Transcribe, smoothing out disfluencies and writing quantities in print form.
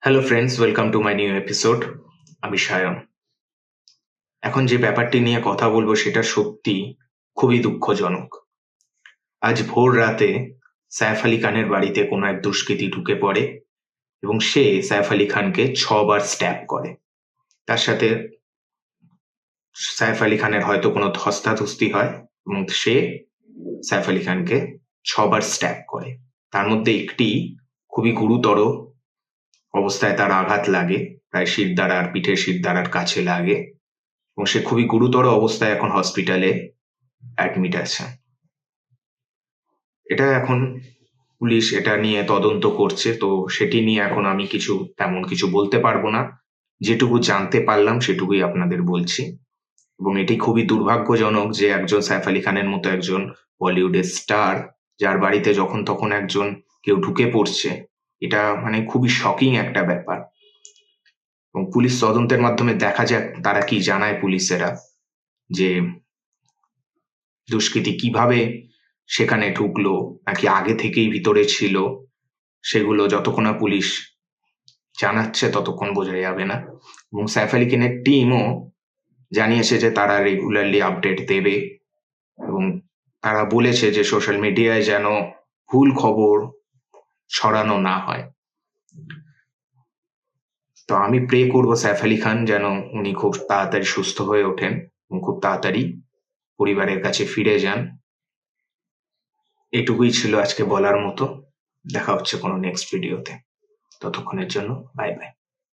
Hello friends, welcome to my new episode. আমি সায়ন। এখন যে ব্যাপারটি নিয়ে কথা বলবো সেটা সত্যি খুবই দুঃখজনক। আজ ভোর রাতে সাইফ আলী খানের বাড়িতে কোনো এক দুষ্কৃতী ঢুকে পড়ে এবং সে সাইফ আলী খানকে 6 বার স্ট্যাব করে। তার সাথে সাইফ আলী খানের হয়তো কোনো ধস্তাধস্তি হয় এবং সে সাইফ আলী খানকে 6 বার স্ট্যাব করে। তার মধ্যে একটি খুবই গুরুতর অবস্থায় তার আঘাত লাগে, প্রায় শিরদাঁড়ার, পিঠের শিরদাঁড়ার কাছে লাগে এবং সে খুবই গুরুতর অবস্থায় এখন হসপিটালে অ্যাডমিট আছে। এটা এখন পুলিশ এটা নিয়ে তদন্ত করছে, তো সেটি নিয়ে এখন আমি তেমন কিছু বলতে পারবো না। যেটুকু জানতে পারলাম সেটুকুই আপনাদের বলছি। এবং এটি খুবই দুর্ভাগ্যজনক যে একজন সাইফ আলী খানের মতো একজন বলিউডের স্টার, যার বাড়িতে যখন তখন একজন কেউ ঢুকে পড়ছে, এটা মানে খুবই শকিং একটা ব্যাপার। এবং পুলিশ তদন্তের মাধ্যমে দেখা যাক তারা কি জানায় পুলিশেরা, যে দুষ্কৃতী কিভাবে সেখানে ঢুকলো, নাকি আগে থেকেই ভিতরে ছিল, সেগুলো যতক্ষণ না পুলিশ জানাচ্ছে ততক্ষণ বোঝা যাবে না। এবং সাইফ আলী খানের টিমও জানিয়েছে যে তারা রেগুলারলি আপডেট দেবে এবং তারা বলেছে যে সোশ্যাল মিডিয়ায় যেন ভুল খবর ছড়ানো না হয়। তো আমি প্রে করবো সাইফ আলী খান যেন উনি খুব তাড়াতাড়ি সুস্থ হয়ে ওঠেন এবং খুব তাড়াতাড়ি পরিবারের কাছে ফিরে যান। এটুকুই ছিল আজকে বলার মতো। দেখা হচ্ছে কোনো নেক্সট ভিডিওতে। ততক্ষণের জন্য বাই বাই।